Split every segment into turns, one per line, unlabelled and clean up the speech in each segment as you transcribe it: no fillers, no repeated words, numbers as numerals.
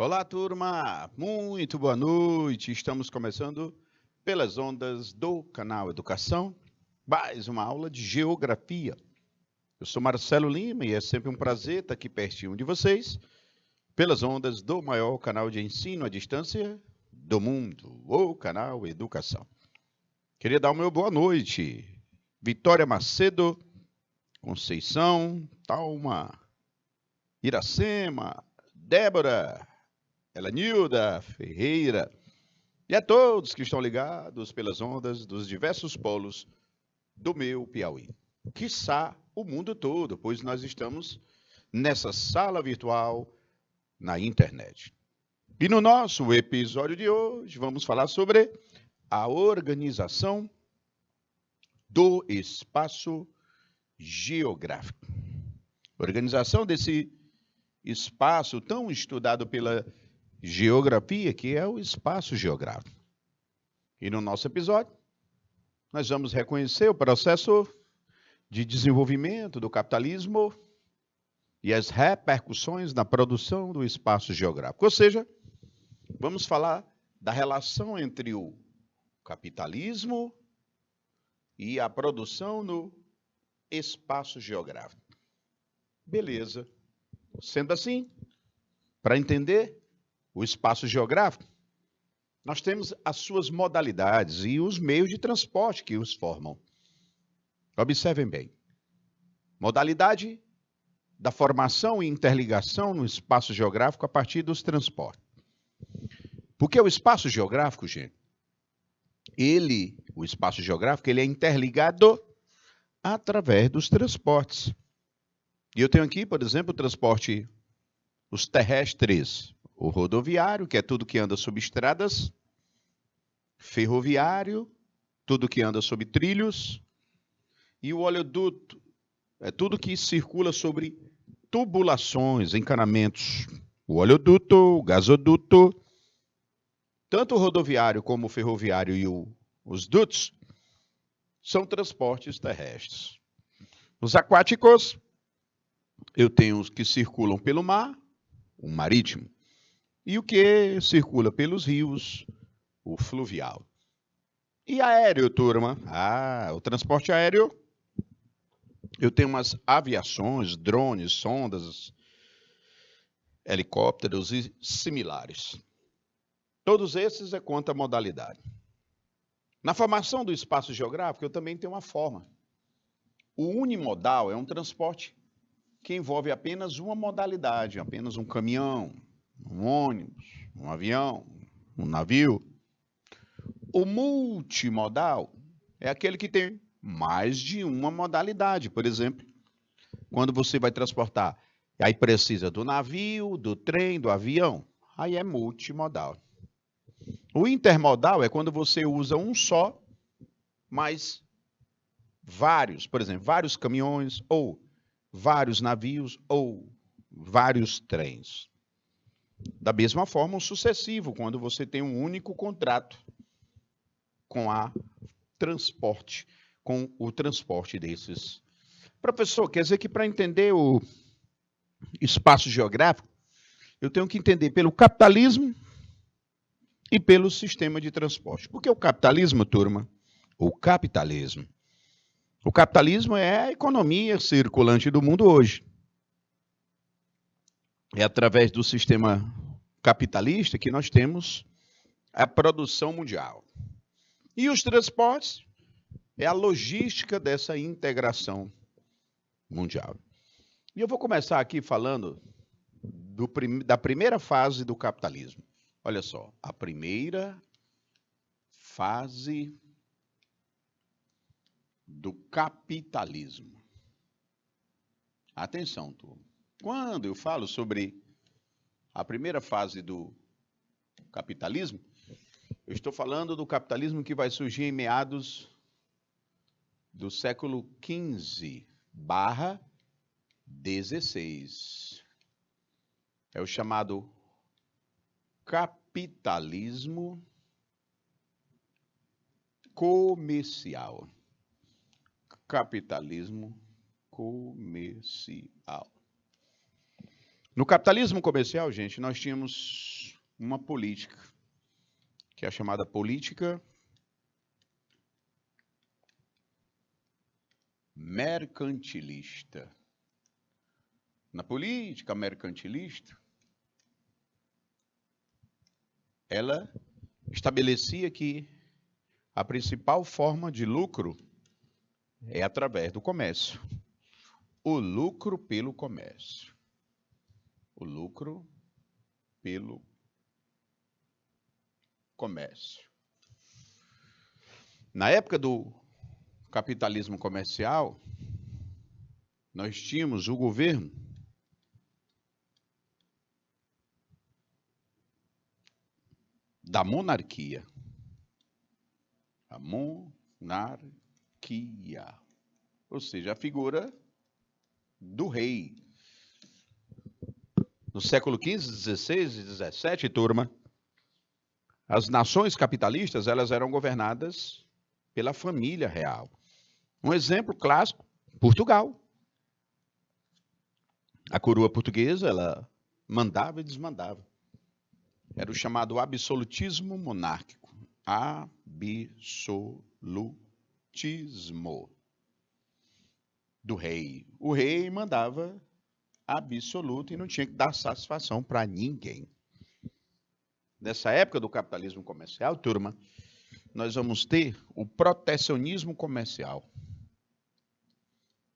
Olá, turma! Muito boa noite! Estamos começando pelas ondas do canal Educação, mais uma aula de Geografia. Eu sou Marcelo Lima e é sempre um prazer estar aqui pertinho de vocês, pelas ondas do maior canal de ensino à distância do mundo, o canal Educação. Queria dar o meu boa noite. Vitória Macedo, Conceição, Talma, Iracema, Débora, Elanilda Ferreira e a todos que estão ligados pelas ondas dos diversos polos do meu Piauí. Quiçá o mundo todo, pois nós estamos nessa sala virtual na internet. E no nosso episódio de hoje vamos falar sobre a organização do espaço geográfico. Organização desse espaço tão estudado pela geografia, que é o espaço geográfico. E no nosso episódio, nós vamos reconhecer o processo de desenvolvimento do capitalismo e as repercussões na produção do espaço geográfico. Ou seja, vamos falar da relação entre o capitalismo e a produção no espaço geográfico. Beleza. Sendo assim, para entender o espaço geográfico, nós temos as suas modalidades e os meios de transporte que os formam. Observem bem. Modalidade da formação e interligação no espaço geográfico a partir dos transportes. Porque o espaço geográfico, gente, o espaço geográfico, ele é interligado através dos transportes. E eu tenho aqui, por exemplo, o transporte, os terrestres, o rodoviário, que é tudo que anda sobre estradas, ferroviário, tudo que anda sobre trilhos, e o oleoduto, é tudo que circula sobre tubulações, encanamentos. O oleoduto, o gasoduto, tanto o rodoviário como o ferroviário e os dutos são transportes terrestres. Os aquáticos, eu tenho os que circulam pelo mar, o marítimo, e o que circula pelos rios, o fluvial. E aéreo, turma? O transporte aéreo, eu tenho umas aviações, drones, sondas, helicópteros e similares. Todos esses é quanto à modalidade. Na formação do espaço geográfico, eu também tenho uma forma. O unimodal é um transporte que envolve apenas uma modalidade, apenas um caminhão, um ônibus, um avião, um navio. O multimodal é aquele que tem mais de uma modalidade. Por exemplo, quando você vai transportar, aí precisa do navio, do trem, do avião. Aí é multimodal. O intermodal é quando você usa um só, mas vários, por exemplo, vários caminhões, ou vários navios, ou vários trens. Da mesma forma, o sucessivo, quando você tem um único contrato com o transporte desses. Professor, quer dizer que para entender o espaço geográfico, eu tenho que entender pelo capitalismo e pelo sistema de transporte. Porque o capitalismo, turma, o capitalismo é a economia circulante do mundo hoje. É através do sistema capitalista que nós temos a produção mundial. E os transportes é a logística dessa integração mundial. E eu vou começar aqui falando da primeira fase do capitalismo. Olha só, a primeira fase do capitalismo. Atenção, turma. Quando eu falo sobre a primeira fase do capitalismo, eu estou falando do capitalismo que vai surgir em meados do século XV/XVI. É o chamado capitalismo comercial. Capitalismo comercial. No capitalismo comercial, gente, nós tínhamos uma política, que é a chamada política mercantilista. Na política mercantilista, ela estabelecia que a principal forma de lucro é através do comércio. O lucro pelo comércio. O lucro pelo comércio. Na época do capitalismo comercial, nós tínhamos o governo da monarquia. A monarquia. Ou seja, a figura do rei. No século XV, XVI e XVII, turma, as nações capitalistas elas eram governadas pela família real. Um exemplo clássico, Portugal. A coroa portuguesa, ela mandava e desmandava. Era o chamado absolutismo monárquico. Absolutismo do rei. O rei mandava absoluto e não tinha que dar satisfação para ninguém. Nessa época do capitalismo comercial, turma, nós vamos ter o protecionismo comercial.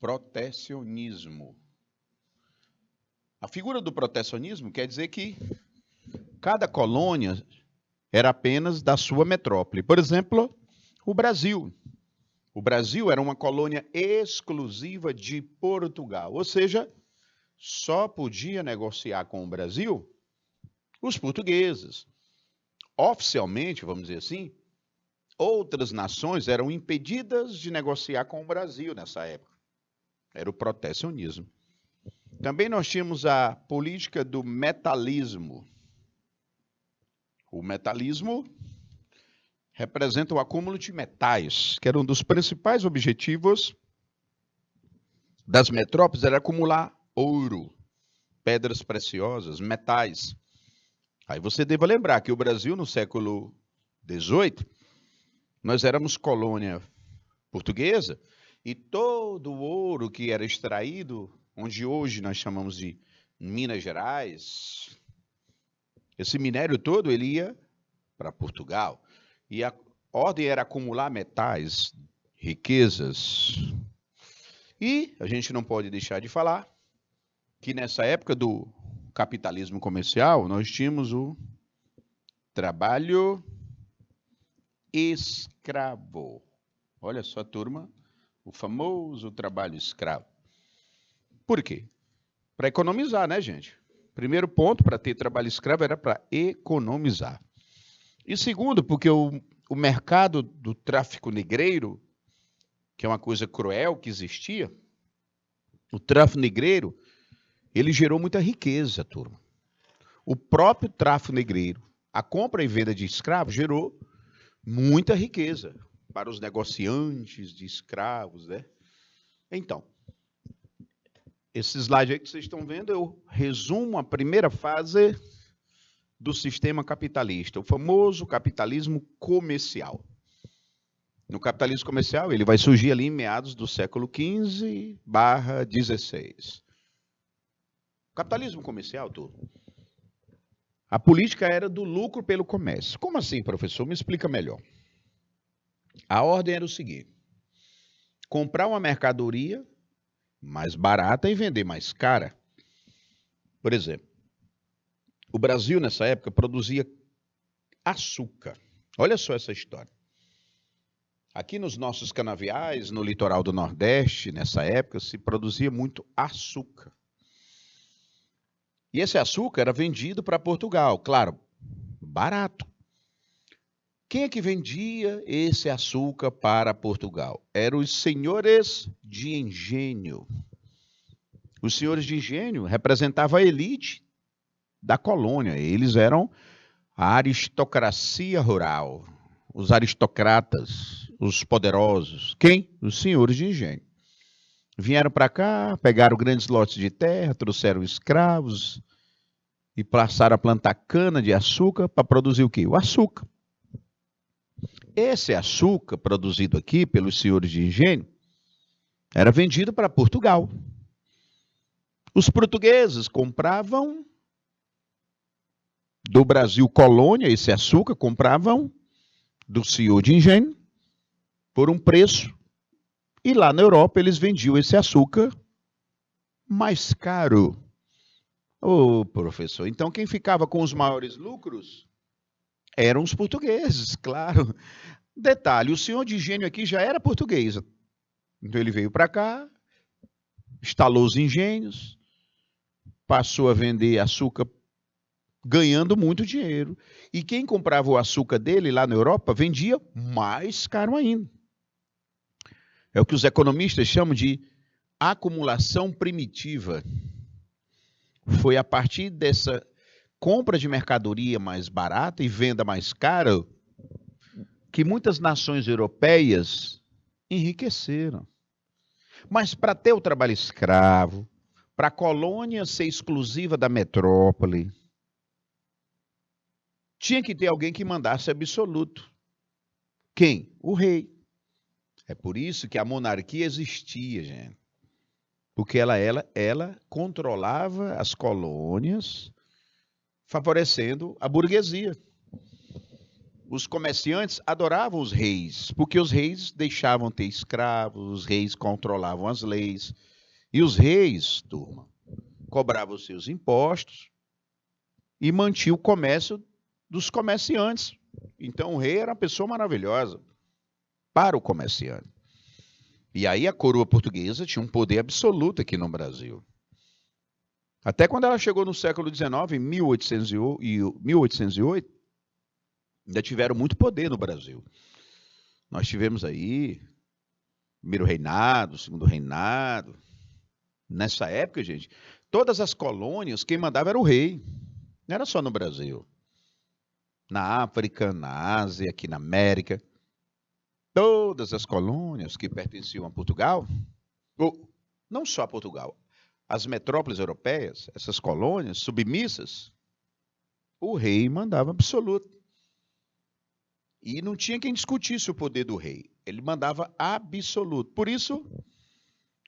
Protecionismo. A figura do protecionismo quer dizer que cada colônia era apenas da sua metrópole. Por exemplo, o Brasil. O Brasil era uma colônia exclusiva de Portugal, ou seja, só podia negociar com o Brasil os portugueses. Oficialmente, vamos dizer assim, outras nações eram impedidas de negociar com o Brasil nessa época. Era o protecionismo. Também nós tínhamos a política do metalismo. O metalismo representa o acúmulo de metais, que era um dos principais objetivos das metrópoles, era acumular ouro, pedras preciosas, metais. Aí você deva lembrar que o Brasil, no século XVIII, nós éramos colônia portuguesa e todo o ouro que era extraído, onde hoje nós chamamos de Minas Gerais, esse minério todo ele ia para Portugal. E a ordem era acumular metais, riquezas. E a gente não pode deixar de falar que nessa época do capitalismo comercial, nós tínhamos o trabalho escravo. Olha só, turma, o famoso trabalho escravo. Por quê? Para economizar, né, gente? Primeiro ponto, para ter trabalho escravo, era para economizar. E segundo, porque o mercado do tráfico negreiro, que é uma coisa cruel que existia, o tráfico negreiro, ele gerou muita riqueza, turma. O próprio tráfico negreiro, a compra e venda de escravos, gerou muita riqueza para os negociantes de escravos, né? Então, esse slide aí que vocês estão vendo, eu resumo a primeira fase do sistema capitalista, o famoso capitalismo comercial. No capitalismo comercial, ele vai surgir ali em meados do século XV/XVI. O capitalismo comercial, tudo. A política era do lucro pelo comércio. Como assim, professor? Me explica melhor. A ordem era o seguinte: comprar uma mercadoria mais barata e vender mais cara. Por exemplo, o Brasil, nessa época, produzia açúcar. Olha só essa história. Aqui nos nossos canaviais, no litoral do Nordeste, nessa época, se produzia muito açúcar. E esse açúcar era vendido para Portugal, claro, barato. Quem é que vendia esse açúcar para Portugal? Eram os senhores de engenho. Os senhores de engenho representavam a elite da colônia. Eles eram a aristocracia rural, os aristocratas, os poderosos. Quem? Os senhores de engenho. Vieram para cá, pegaram grandes lotes de terra, trouxeram escravos, e passaram a plantar cana de açúcar para produzir o quê? O açúcar. Esse açúcar produzido aqui pelos senhores de engenho era vendido para Portugal. Os portugueses compravam do Brasil colônia esse açúcar, compravam do senhor de engenho por um preço. E lá na Europa eles vendiam esse açúcar mais caro. Ô, professor, então quem ficava com os maiores lucros eram os portugueses, claro. Detalhe, o senhor de engenho aqui já era português. Então ele veio para cá, instalou os engenhos, passou a vender açúcar ganhando muito dinheiro. E quem comprava o açúcar dele lá na Europa vendia mais caro ainda. É o que os economistas chamam de acumulação primitiva. Foi a partir dessa compra de mercadoria mais barata e venda mais cara que muitas nações europeias enriqueceram. Mas para ter o trabalho escravo, para a colônia ser exclusiva da metrópole, tinha que ter alguém que mandasse absoluto. Quem? O rei. É por isso que a monarquia existia, gente. Porque ela controlava as colônias, favorecendo a burguesia. Os comerciantes adoravam os reis, porque os reis deixavam ter escravos, os reis controlavam as leis. E os reis, turma, cobravam os seus impostos e mantinham o comércio dos comerciantes. Então o rei era uma pessoa maravilhosa para o comerciante. E aí a coroa portuguesa tinha um poder absoluto aqui no Brasil. Até quando ela chegou no século XIX, em 1808, ainda tiveram muito poder no Brasil. Nós tivemos aí primeiro reinado, segundo reinado. Nessa época, gente, todas as colônias, quem mandava era o rei. Não era só no Brasil. Na África, na Ásia, aqui na América. Todas as colônias que pertenciam a Portugal, ou não só a Portugal, as metrópoles europeias, essas colônias submissas, o rei mandava absoluto. E não tinha quem discutisse o poder do rei. Ele mandava absoluto. Por isso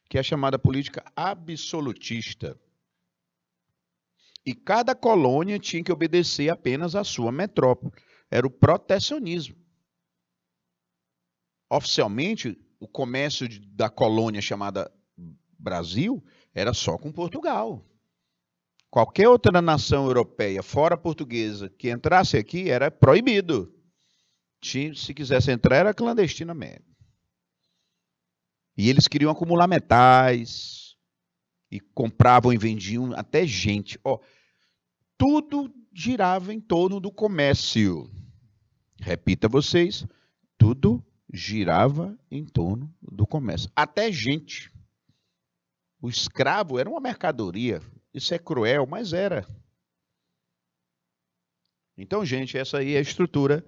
que é chamada política absolutista. E cada colônia tinha que obedecer apenas à sua metrópole. Era o protecionismo. Oficialmente, o comércio da colônia chamada Brasil era só com Portugal. Qualquer outra nação europeia, fora portuguesa, que entrasse aqui, era proibido. Se quisesse entrar, era clandestinamente. E eles queriam acumular metais, e compravam e vendiam até gente. Tudo girava em torno do comércio. Repita vocês, tudo girava em torno do comércio. Até gente. O escravo era uma mercadoria. Isso é cruel, mas era. Então, gente, essa aí é a estrutura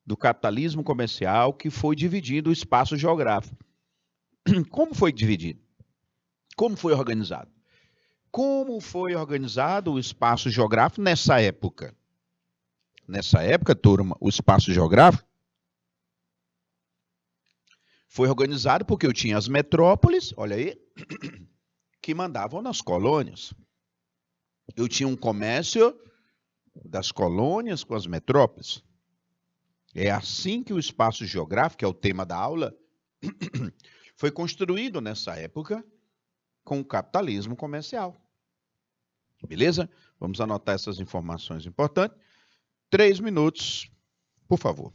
do capitalismo comercial que foi dividindo o espaço geográfico. Como foi dividido? Como foi organizado? Como foi organizado o espaço geográfico nessa época? Nessa época, turma, o espaço geográfico foi organizado porque eu tinha as metrópoles, olha aí, que mandavam nas colônias. Eu tinha um comércio das colônias com as metrópoles. É assim que o espaço geográfico, que é o tema da aula, foi construído nessa época com o capitalismo comercial. Beleza? Vamos anotar essas informações importantes. 3 minutos, por favor.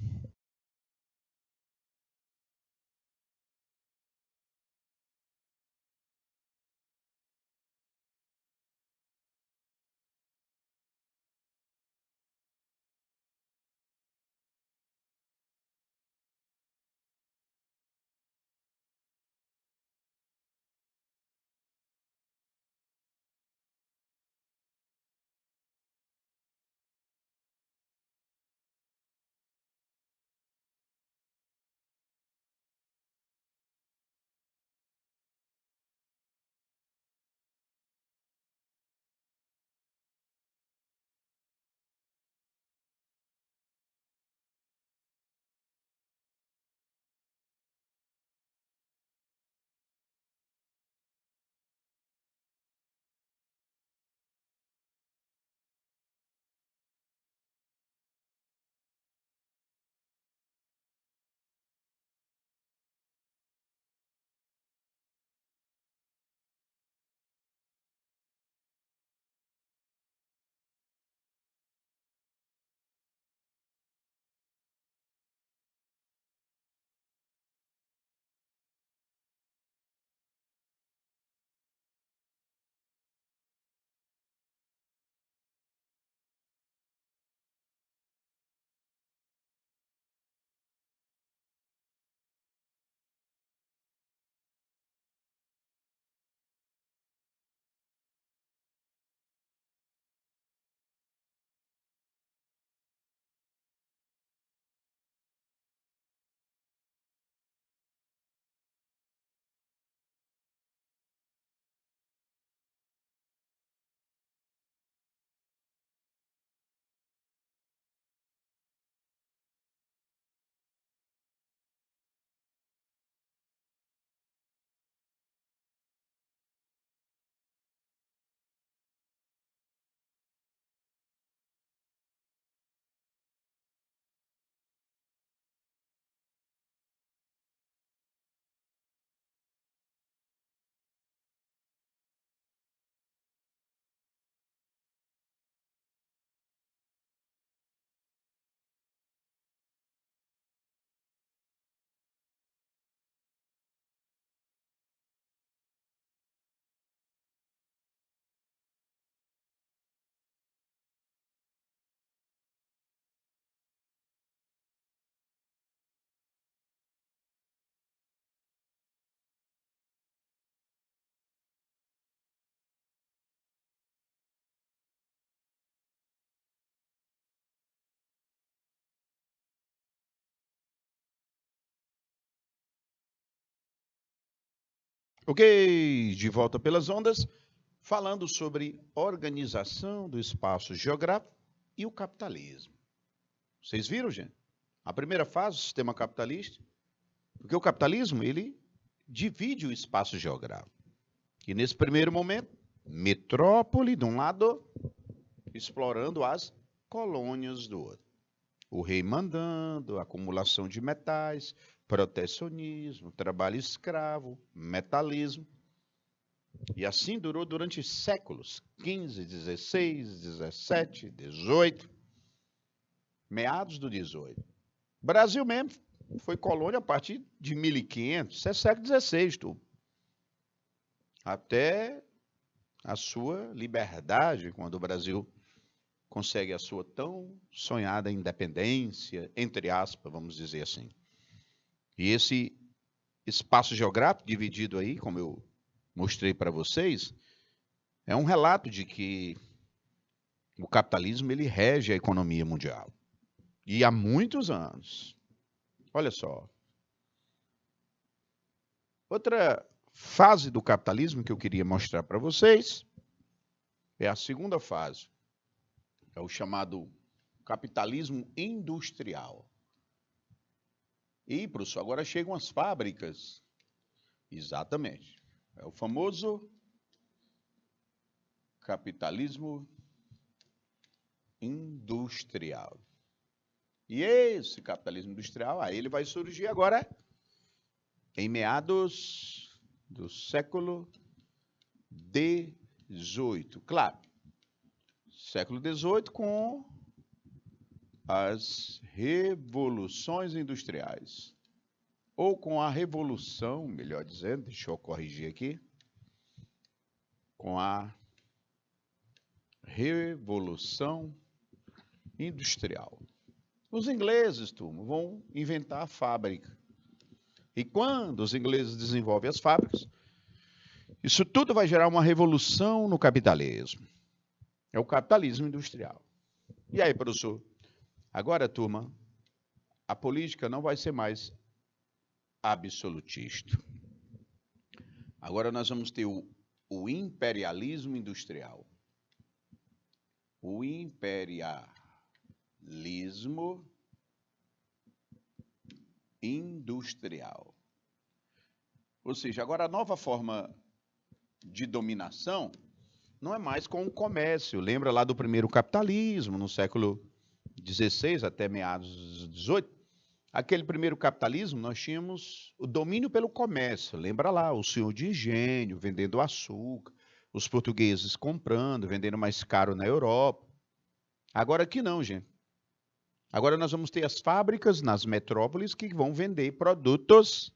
Ok, de volta pelas ondas, falando sobre organização do espaço geográfico e o capitalismo. Vocês viram, gente? A primeira fase do sistema capitalista, porque o capitalismo, ele divide o espaço geográfico. E nesse primeiro momento, metrópole de um lado, explorando as colônias do outro. O rei mandando, acumulação de metais, protecionismo, trabalho escravo, metalismo. E assim durou durante séculos, 15, 16, 17, 18, meados do 18. O Brasil mesmo foi colônia a partir de 1500, isso é século XVI, tu. Até a sua liberdade, quando o Brasil consegue a sua tão sonhada independência, entre aspas, vamos dizer assim. E esse espaço geográfico dividido aí, como eu mostrei para vocês, é um relato de que o capitalismo ele rege a economia mundial. E há muitos anos. Olha só. Outra fase do capitalismo que eu queria mostrar para vocês é a segunda fase. É o chamado capitalismo industrial. E, professor, agora chegam as fábricas. Exatamente. É o famoso capitalismo industrial. E esse capitalismo industrial, aí ele vai surgir agora em meados do século XVIII. Claro, século XVIII com as revoluções industriais. Ou com a revolução, melhor dizendo, deixa eu corrigir aqui, com a revolução industrial. Os ingleses, turma, vão inventar a fábrica. E quando os ingleses desenvolvem as fábricas, isso tudo vai gerar uma revolução no capitalismo. É o capitalismo industrial. E aí, professor? Agora, turma, a política não vai ser mais absolutista. Agora nós vamos ter o imperialismo industrial. O imperialismo industrial. Ou seja, agora a nova forma de dominação não é mais com o comércio. Lembra lá do primeiro capitalismo, no século XVI até meados do XVIII? Aquele primeiro capitalismo, nós tínhamos o domínio pelo comércio. Lembra lá, o senhor de engenho vendendo açúcar, os portugueses comprando, vendendo mais caro na Europa. Agora aqui não, gente. Agora nós vamos ter as fábricas nas metrópoles que vão vender produtos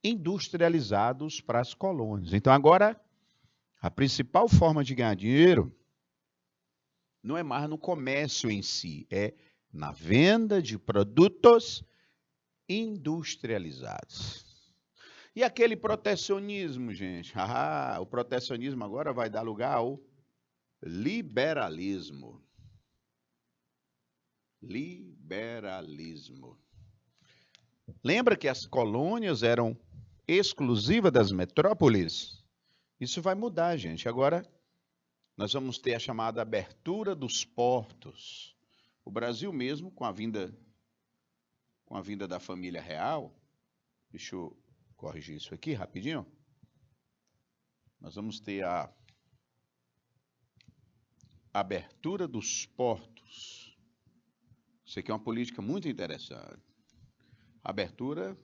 industrializados para as colônias. Então agora, a principal forma de ganhar dinheiro não é mais no comércio em si, é na venda de produtos industrializados. E aquele protecionismo, gente? O protecionismo agora vai dar lugar ao liberalismo. Liberalismo. Lembra que as colônias eram exclusivas das metrópoles? Isso vai mudar, gente. Agora nós vamos ter a chamada abertura dos portos. O Brasil mesmo, com a vinda da família real, deixa eu corrigir isso aqui rapidinho. Nós vamos ter a abertura dos portos. Isso aqui é uma política muito interessante. Abertura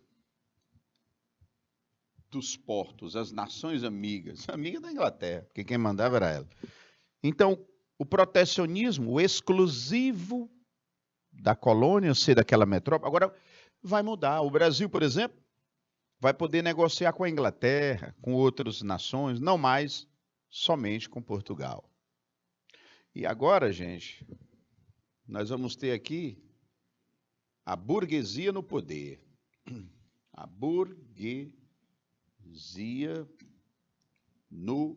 dos portos, as nações amigas. Amiga da Inglaterra, porque quem mandava era ela. Então, o protecionismo, o exclusivo da colônia ser daquela metrópole, agora vai mudar. O Brasil, por exemplo, vai poder negociar com a Inglaterra, com outras nações, não mais somente com Portugal. E agora, gente, nós vamos ter aqui a burguesia no poder. A burguesia no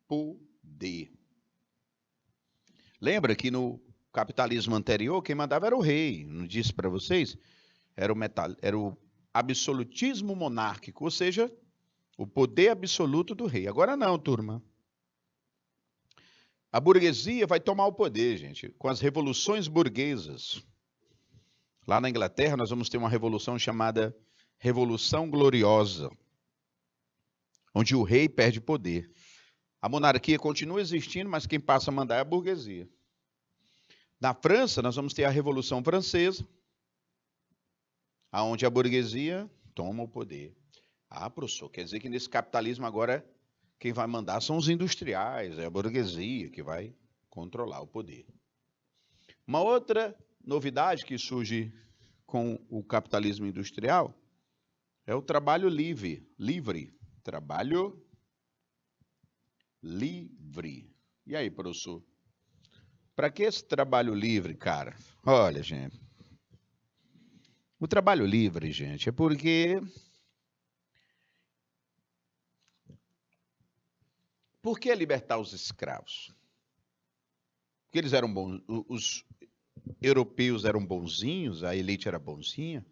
poder. Lembra que no capitalismo anterior, quem mandava era o rei. Não disse para vocês? Era o absolutismo monárquico, ou seja, O poder absoluto do rei. Agora não, turma. A burguesia vai tomar o poder, gente, com as revoluções burguesas. Lá na Inglaterra, nós vamos ter uma revolução chamada Revolução Gloriosa, onde o rei perde poder. A monarquia continua existindo, mas quem passa a mandar é a burguesia. Na França, nós vamos ter a Revolução Francesa, onde a burguesia toma o poder. Ah, professor, quer dizer que nesse capitalismo agora quem vai mandar são os industriais, é a burguesia que vai controlar o poder. Uma outra novidade que surge com o capitalismo industrial é o trabalho livre. Trabalho livre. E aí, professor? Para que esse trabalho livre, cara? Olha, gente. O trabalho livre, gente, é porque... Por que libertar os escravos? Porque eles eram bons, os europeus eram bonzinhos, a elite era bonzinha?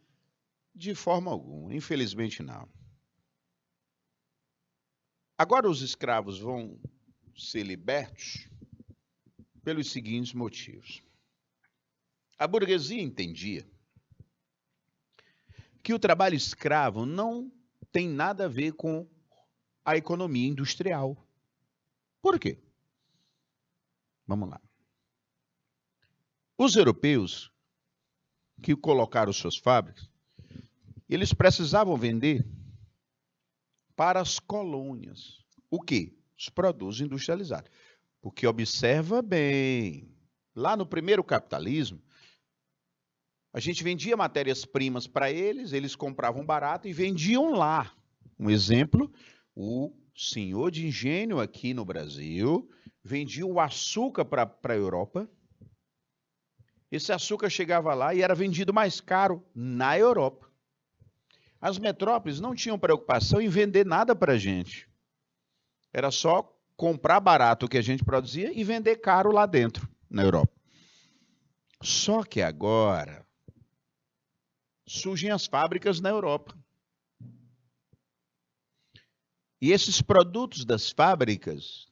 De forma alguma, infelizmente não. Agora os escravos vão ser libertos pelos seguintes motivos. A burguesia entendia que o trabalho escravo não tem nada a ver com a economia industrial. Por quê? Vamos lá. Os europeus que colocaram suas fábricas, eles precisavam vender para as colônias. O quê? Os produtos industrializados. Porque observa bem, lá no primeiro capitalismo, a gente vendia matérias-primas para eles, eles compravam barato e vendiam lá. Um exemplo, o senhor de engenho aqui no Brasil vendia o açúcar para a Europa. Esse açúcar chegava lá e era vendido mais caro na Europa. As metrópoles não tinham preocupação em vender nada para a gente. Era só comprar barato o que a gente produzia e vender caro lá dentro, na Europa. Só que agora surgem as fábricas na Europa. E esses produtos das fábricas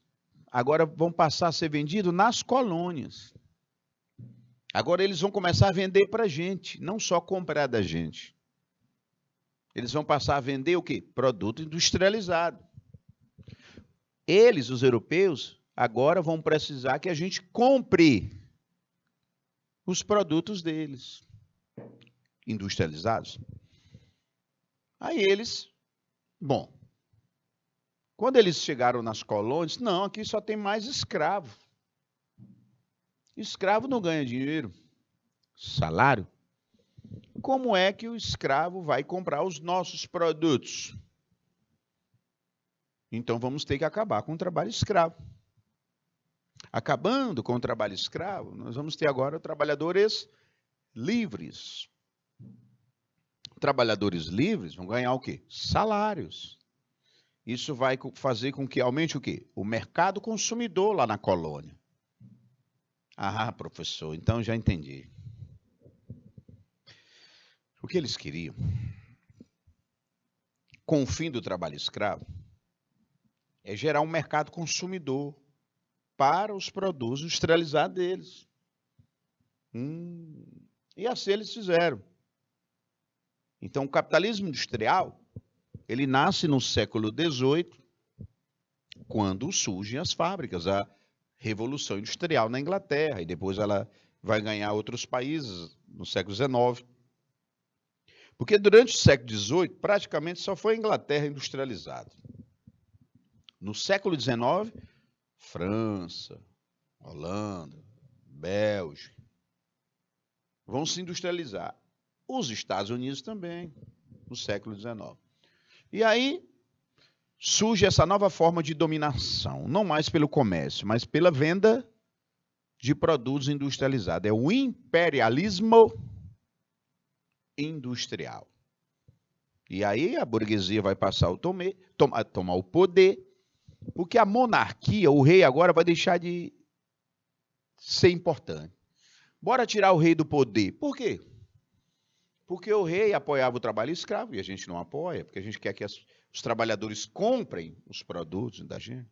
agora vão passar a ser vendidos nas colônias. Agora eles vão começar a vender para a gente, não só comprar da gente. Eles vão passar a vender o quê? Produto industrializado. Eles, os europeus, agora vão precisar que a gente compre os produtos deles, industrializados. Aí eles, bom, quando eles chegaram nas colônias, não, aqui só tem mais escravo. Escravo não ganha dinheiro, salário. Como é que o escravo vai comprar os nossos produtos? Então vamos ter que acabar com o trabalho escravo. Acabando com o trabalho escravo, nós vamos ter agora trabalhadores livres. Trabalhadores livres vão ganhar o quê? Salários. Isso vai fazer com que aumente o quê? O mercado consumidor lá na colônia. Ah, professor, então já entendi. O que eles queriam, com o fim do trabalho escravo, é gerar um mercado consumidor para os produtos industrializados deles. E assim eles fizeram. Então, o capitalismo industrial, ele nasce no século XVIII, quando surgem as fábricas, a Revolução Industrial na Inglaterra, e depois ela vai ganhar outros países no século XIX. Porque durante o século XVIII, praticamente só foi a Inglaterra industrializada. No século XIX, França, Holanda, Bélgica, vão se industrializar. Os Estados Unidos também, no século XIX. E aí surge essa nova forma de dominação, não mais pelo comércio, mas pela venda de produtos industrializados. É o imperialismo industrial. E aí a burguesia vai passar a tomar o poder, porque a monarquia, o rei agora vai deixar de ser importante. Bora tirar o rei do poder. Por quê? Porque o rei apoiava o trabalho escravo e a gente não apoia, porque a gente quer que os trabalhadores comprem os produtos da gente.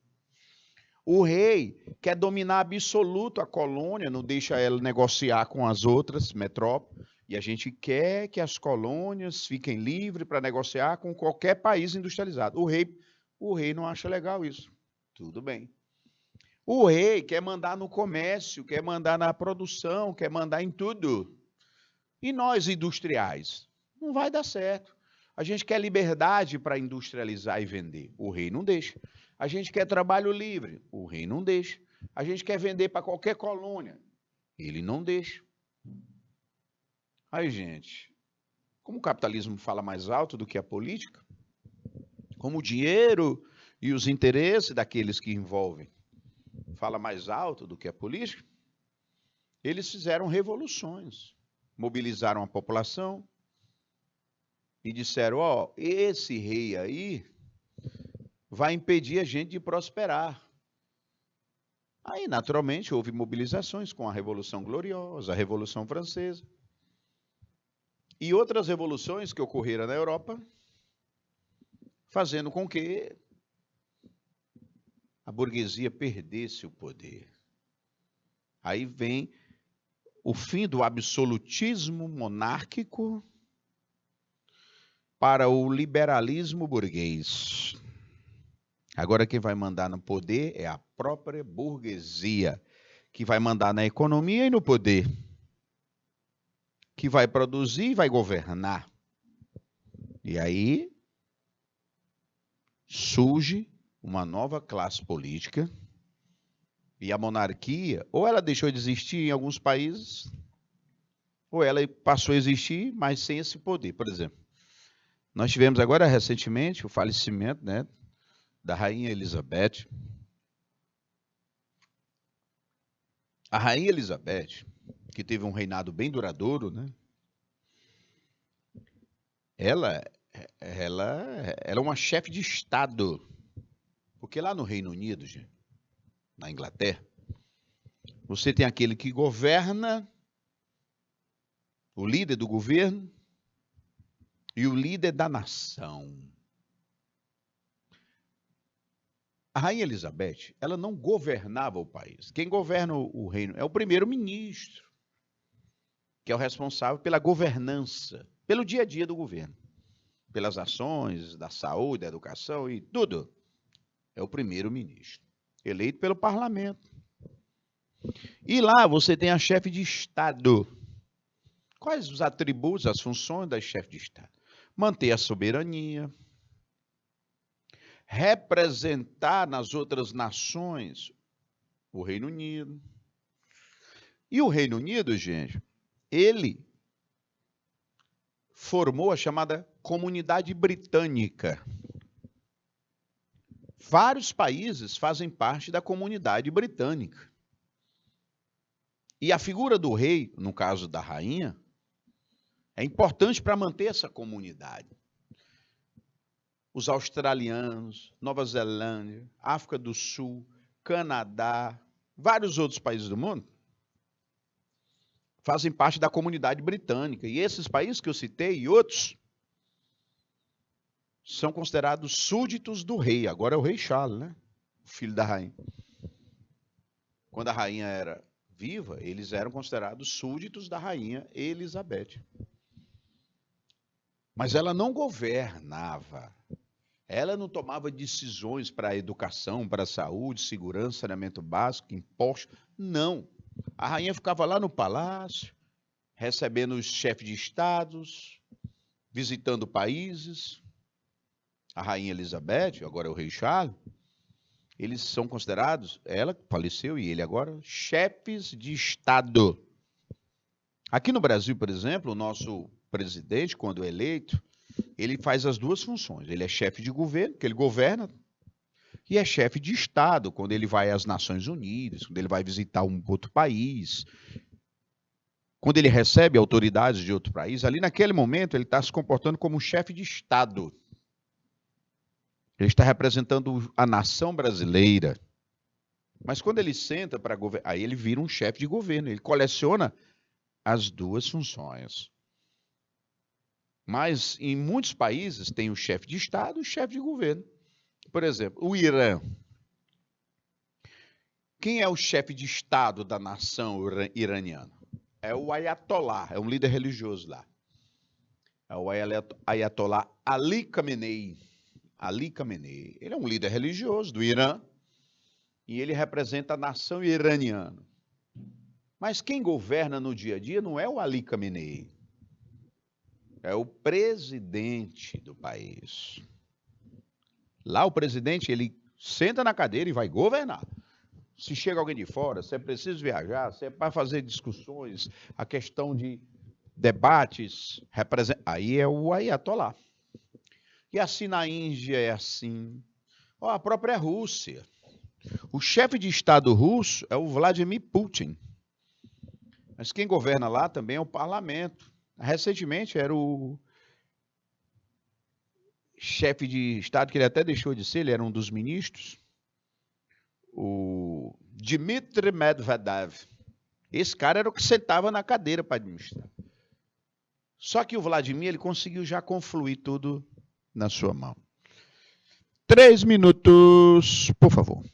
O rei quer dominar absoluto a colônia, não deixa ela negociar com as outras metrópoles, e a gente quer que as colônias fiquem livres para negociar com qualquer país industrializado. O rei não acha legal isso. Tudo bem. O rei quer mandar no comércio, quer mandar na produção, quer mandar em tudo. E nós, industriais? Não vai dar certo. A gente quer liberdade para industrializar e vender. O rei não deixa. A gente quer trabalho livre. O rei não deixa. A gente quer vender para qualquer colônia. Ele não deixa. Aí, gente, como o capitalismo fala mais alto do que a política, como o dinheiro e os interesses daqueles que envolvem fala mais alto do que a política, eles fizeram revoluções, mobilizaram a população e disseram, ó, esse rei aí vai impedir a gente de prosperar. Aí, naturalmente, houve mobilizações com a Revolução Gloriosa, a Revolução Francesa e outras revoluções que ocorreram na Europa, fazendo com que a burguesia perdesse o poder. Aí vem o fim do absolutismo monárquico para o liberalismo burguês. Agora quem vai mandar no poder é a própria burguesia, que vai mandar na economia e no poder, que vai produzir e vai governar. E aí surge uma nova classe política e a monarquia, ou ela deixou de existir em alguns países, ou ela passou a existir, mas sem esse poder. Por exemplo, nós tivemos agora recentemente o falecimento, né, da Rainha Elizabeth. A Rainha Elizabeth, que teve um reinado bem duradouro, né, ela é uma chefe de Estado. Porque lá no Reino Unido, gente, na Inglaterra, você tem aquele que governa, o líder do governo e o líder da nação. A Rainha Elizabeth, ela não governava o país. Quem governa o reino é o primeiro-ministro, que é o responsável pela governança, pelo dia a dia do governo, pelas ações da saúde, da educação e tudo. É o primeiro-ministro, eleito pelo parlamento. E lá você tem a chefe de Estado. Quais os atributos, as funções da chefe de Estado? Manter a soberania, representar nas outras nações o Reino Unido. E o Reino Unido, gente, ele formou a chamada Comunidade Britânica. Vários países fazem parte da Comunidade Britânica. E a figura do rei, no caso da rainha, é importante para manter essa comunidade. Os australianos, Nova Zelândia, África do Sul, Canadá, vários outros países do mundo fazem parte da Comunidade Britânica. E esses países que eu citei e outros são considerados súditos do rei. Agora é o rei Charles, né? O filho da rainha. Quando a rainha era viva, eles eram considerados súditos da rainha Elizabeth. Mas ela não governava. Ela não tomava decisões para a educação, para a saúde, segurança, saneamento básico, impostos. Não. A rainha ficava lá no palácio, recebendo os chefes de estados, visitando países. A rainha Elizabeth, agora é o rei Charles, eles são considerados, ela faleceu e ele agora, chefes de Estado. Aqui no Brasil, por exemplo, o nosso presidente, quando eleito, ele faz as duas funções. Ele é chefe de governo, que ele governa, e é chefe de Estado, quando ele vai às Nações Unidas, quando ele vai visitar um outro país, quando ele recebe autoridades de outro país, ali naquele momento ele está se comportando como chefe de Estado. Ele está representando a nação brasileira. Mas quando ele senta para governar, aí ele vira um chefe de governo, ele coleciona as duas funções. Mas em muitos países tem o chefe de Estado e o chefe de governo. Por exemplo, o Irã. Quem é o chefe de Estado da nação iraniana? É o Ayatollah, é um líder religioso lá. É o Ayatollah Ali Khamenei. Ali Khamenei. Ele é um líder religioso do Irã e ele representa a nação iraniana. Mas quem governa no dia a dia não é o Ali Khamenei. É o presidente do país. Lá o presidente, ele senta na cadeira e vai governar. Se chega alguém de fora, se é preciso viajar, se é para fazer discussões, a questão de debates, aí é o Ayatollah. E assim na Índia é assim. A própria Rússia. O chefe de Estado russo é o Vladimir Putin. Mas quem governa lá também é o parlamento. Recentemente era o chefe de Estado, que ele até deixou de ser, ele era um dos ministros, o Dmitry Medvedev. Esse cara era o que sentava na cadeira para administrar. Só que o Vladimir, ele conseguiu já confluir tudo na sua mão. 3 minutos, por favor.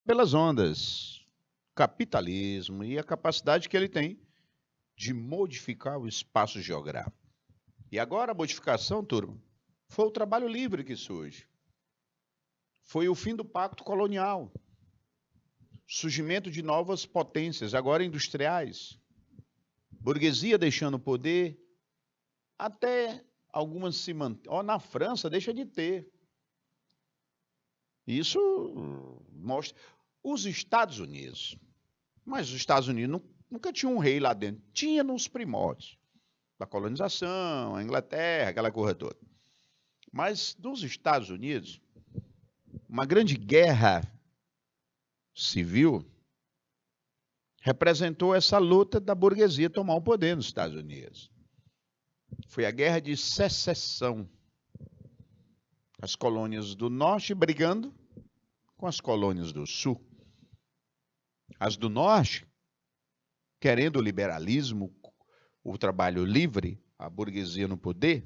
Pelas ondas, capitalismo e a capacidade que ele tem de modificar o espaço geográfico. E agora a modificação, turma, foi o trabalho livre que surge. Foi o fim do pacto colonial. Surgimento de novas potências, agora industriais. Burguesia deixando o poder, até algumas se mantêm. Na França deixa de ter. Isso mostra. Os Estados Unidos. Mas os Estados Unidos nunca tinha um rei lá dentro. Tinha nos primórdios da colonização, a Inglaterra, aquela coisa toda. Mas nos Estados Unidos, uma grande guerra civil representou essa luta da burguesia tomar o poder nos Estados Unidos. Foi a Guerra de Secessão. As colônias do norte brigando com as colônias do sul. As do norte, querendo o liberalismo, o trabalho livre, a burguesia no poder.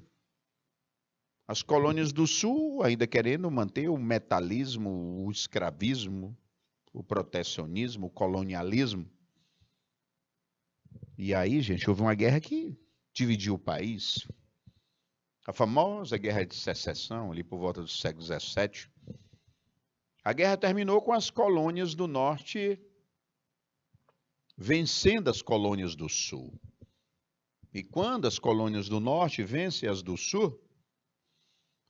As colônias do sul ainda querendo manter o metalismo, o escravismo, o protecionismo, o colonialismo. E aí, gente, houve uma guerra que dividiu o país. A famosa Guerra de Secessão, ali por volta do século XVII. A guerra terminou com as colônias do norte vencendo as colônias do sul. E quando as colônias do norte vencem as do sul,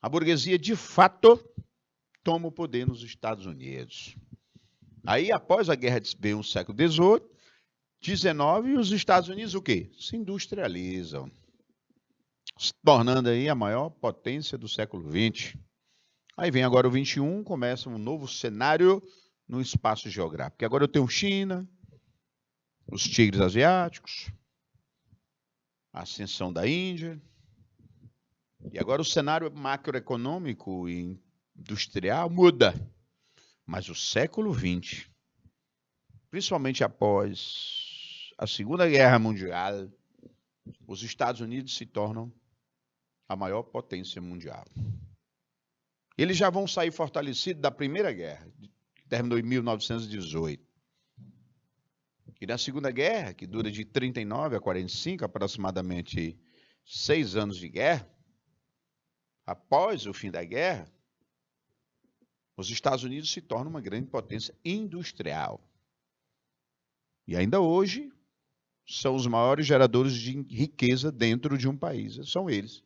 a burguesia, de fato, toma o poder nos Estados Unidos. Aí, após a guerra veio o século XVIII, XIX, e os Estados Unidos o quê? Se industrializam, se tornando aí a maior potência do século XX. Aí vem agora o XXI, começa um novo cenário no espaço geográfico. Agora eu tenho China, os tigres asiáticos, a ascensão da Índia. E agora o cenário macroeconômico e industrial muda. Mas o século XX, principalmente após a Segunda Guerra Mundial, os Estados Unidos se tornam a maior potência mundial. Eles já vão sair fortalecidos da Primeira Guerra, que terminou em 1918. E na Segunda Guerra, que dura de 39 a 45, aproximadamente 6 anos de guerra, após o fim da guerra, os Estados Unidos se tornam uma grande potência industrial. E ainda hoje, são os maiores geradores de riqueza dentro de um país. São eles.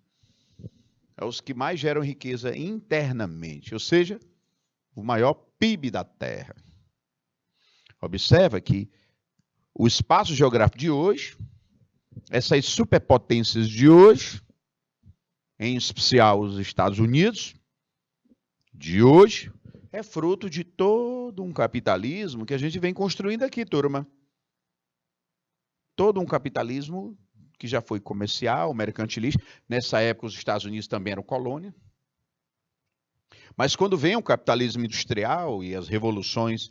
É os que mais geram riqueza internamente, ou seja, o maior PIB da Terra. Observa que o espaço geográfico de hoje, essas superpotências de hoje, em especial os Estados Unidos, de hoje, é fruto de todo um capitalismo que a gente vem construindo aqui, turma. Todo um capitalismo que já foi comercial, mercantilista. Nessa época, os Estados Unidos também eram colônia. Mas quando vem o capitalismo industrial e as revoluções,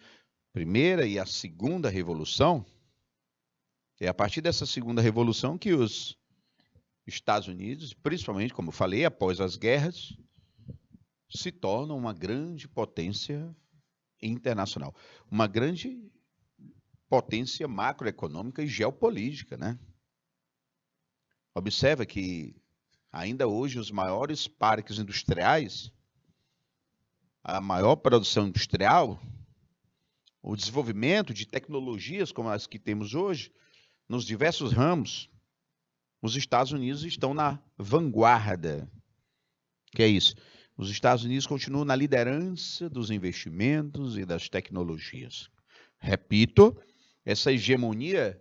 primeira e a segunda revolução, é a partir dessa segunda revolução que os Estados Unidos, principalmente, como eu falei, após as guerras, se tornam uma grande potência internacional. Uma grande potência macroeconômica e geopolítica, né? Observa que ainda hoje os maiores parques industriais, a maior produção industrial, o desenvolvimento de tecnologias como as que temos hoje, nos diversos ramos, os Estados Unidos estão na vanguarda. Que é isso? Os Estados Unidos continuam na liderança dos investimentos e das tecnologias. Repito, essa hegemonia,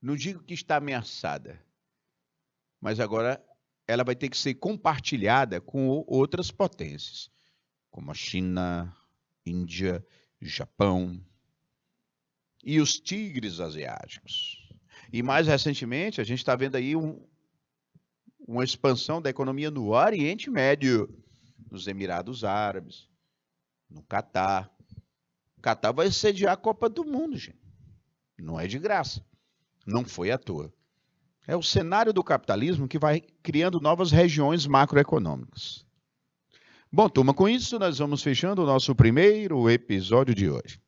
não digo que está ameaçada, mas agora ela vai ter que ser compartilhada com outras potências, como a China, Índia, Japão e os tigres asiáticos. E mais recentemente, a gente está vendo aí uma expansão da economia no Oriente Médio, nos Emirados Árabes, no Catar. O Catar vai sediar a Copa do Mundo, gente. Não é de graça. Não foi à toa. É o cenário do capitalismo que vai criando novas regiões macroeconômicas. Bom, turma, com isso nós vamos fechando o nosso primeiro episódio de hoje.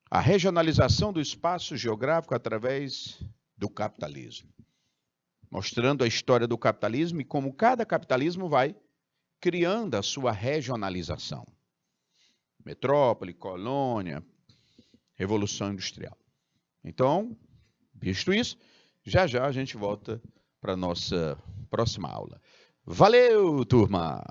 A regionalização do espaço geográfico através do capitalismo. Mostrando a história do capitalismo e como cada capitalismo vai criando a sua regionalização. Metrópole, colônia, revolução industrial. Então, visto isso, já já a gente volta para a nossa próxima aula. Valeu, turma!